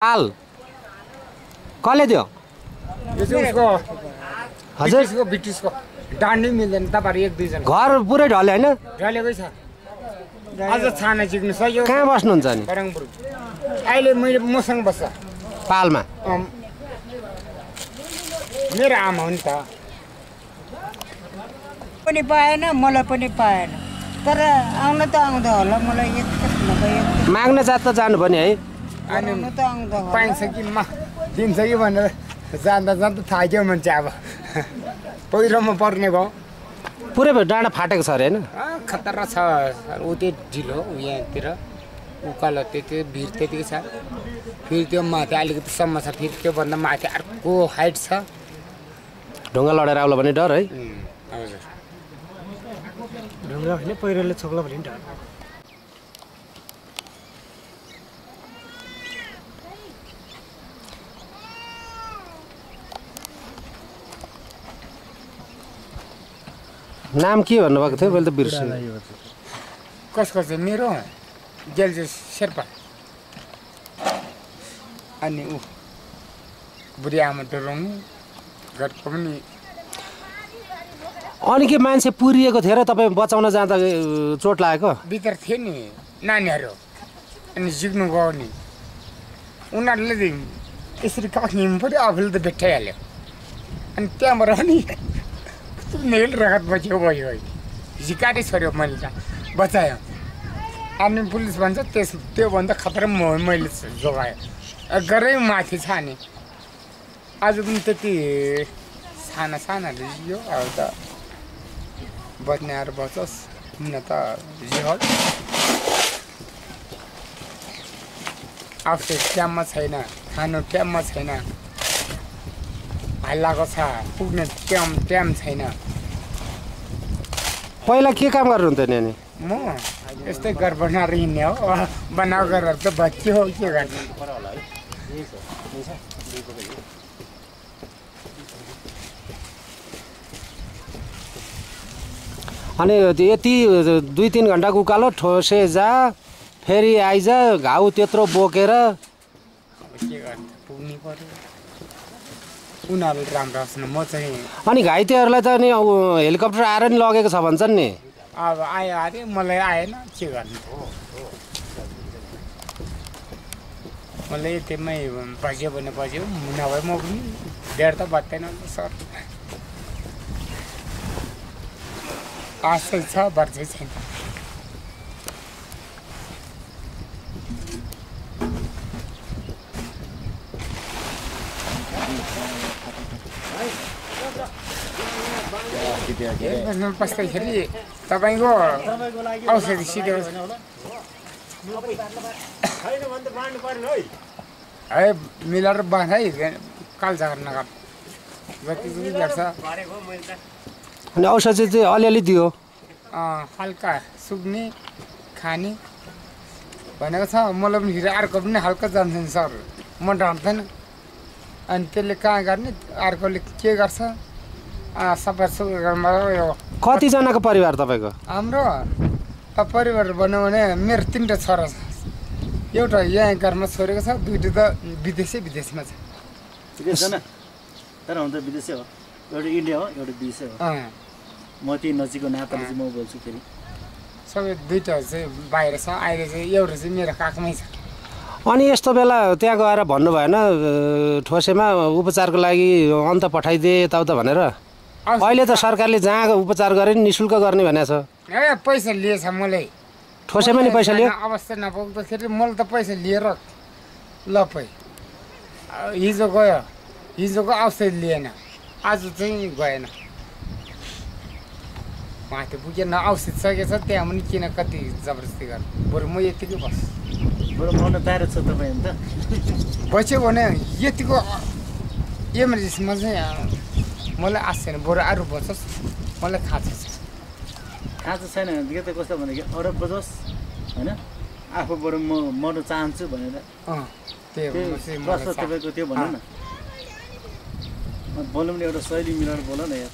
पाल कसले दियो हजुर ब्रिटिसको ब्रिटिसको डान्डी मिल्दैन तपाईहरु एक दुई जना घर पुरै ढल्यो हैन ढलेकै छ अझ छाना चिक्नु सक्यो कहाँ बस्नुहुन्छ नि बरङपुर अहिले मैले मसँग बस्छ पालमा मेरो आमा हो नि त पनि पाएन मलाई पनि पाएन तर आउन त आउँदा होला मलाई एक माग्न जात त जानु पनि है अनि पाइन्छ कि दिन्छ कि भनेर जान्दा जान्दा थाक्यो मान्छे अब पहिरोमा पर्ने भयो पुरै डाँडा फाटेको छ अरे हैन खतरा छ उ त्यो ढिलो यहाँतिर उकालो त्यति भिड त्यतिकै छ फेरि त्यो माथि अलिकति सम्म छ फेरि त्योभन्दा माथि अर्को हाइट छ ढुङ्गा लडेर आउला भने डर है हजुर ढुङ्गा होइन पहिरोले छोक्ला भने डर नाम के भन्नुभएको थियो मैले त बिर्सेँ कसको चाहिँ मेरो जेलजे शेर्पा अनि ऊ बुढी आमा डोरङ घरको पनि अनि के मान्छे पुरिएको थियो र तपाईँ बचाउन जाँदा चोट लागेको भित्र थियो नि नानीहरू अनि जिग्नु गयो नि उनीहरूले यसरी काख्नु पऱ्यो आफूले त भेट्टाइहाल्यो अनि त्यहाँबाट नि नेल रगत बच्यो भयो झिकाटी छोड्यो मैले त बचायो अनि पुलिस भन्छ त्योभन्दा खतरा मैले जोगाएँ गरै माथि छ नि आज पनि त्यति साना सानाले यो अब त बच्ने आएर बचोस् न त जिहल आफू ट्याममा छैन खानु ट्याममा छैन हल्लाको छ पुग्ने ट्याम छैन पहिला के काम गर्नुहुन्थ्यो नि अनि म यस्तै घर बनाएर हिँड्ने हो बनाएको घरहरू त बच्यो हो के गर्ने अनि यति 2-3 घण्टाको उकालो ठोसे जा फेरि आइज घाउ त्यत्रो बोकेर के गर्ने पुग्नै पर्यो उनीहरू राम्रो होस् न म चाहिँ अनि घाइतेहरूलाई त नि हेलिकप्टर आएर नि लगेको छ भन्छन् नि अब आयो अरे मलाई आएन के गर्ने मलाई यतिमै बज्यो भने बज्यो नभए म पनि धेर त बत्दैन सर आशा छ बर्छै छैन बस्नु पस्दाखेरि तपाईँको औषधि सिधै है मिलाएर बाँध है काल्चा गर्न जति पनि गर्छ अनि औषधि चाहिँ अलिअलि दियो हल्का सुक्ने खाने भनेको छ मलाई पनि फेरि अर्को पनि हल्का जान्छ नि सर म ढाँट्दैन अनि त्यसले कहाँ गर्ने अर्कोले के गर्छ सबै सुगरमा यो कतिजनाको परिवार तपाईँको हाम्रो परिवार भनौँ भने मेरो 3टा छोरा छ एउटा यहाँ घरमा छोरेको छ 2टा त विदेशमा छ तर हुन त विदेशै हो एउटा इन्डिया हो एउटा विदेशै हो म त्यही नजिकको नाताले चाहिँ म बोल्छु फेरि सबै 2टा चाहिँ बाहिर छ अहिले चाहिँ एउटा चाहिँ मेरो काखमै छ अनि यस्तो बेला त्यहाँ गएर भन्नु भएन ठोसेमा उपचारको लागि अन्त पठाइदिए यताउता भनेर अहिले त सरकारले जहाँ उपचार गरे नि निःशुल्क गर्ने भनेको छ ए पैसा लिएछ मलाई ठोसेमा नि पैसा लियो अवस्था नपुग्दाखेरि मैले त पैसा लिएर लपै हिजो गयो हिजोको औषधि लिएन आज चाहिँ गएन माथि पुगेन औषधि सकेछ त्यहाँ पनि किन कति जबरजस्ती गर्नु बरु म यतिकै बस बरु मन तयार छ तपाईँ अन्त बच्यो भने यतिको इमर्जेन्सीमा चाहिँ मलाई आश छैन बरु अरू बचोस् मलाई खाँचो छ खाँचो छैन भने त कस्तो भनेको अरू बजोस् होइन आफूबाट म मर्न चाहन्छु भनेर त्यही प्रश्न तपाईँको त्यो भन्नु न बोल्नु पनि एउटा शैली मिलाएर बोल न यार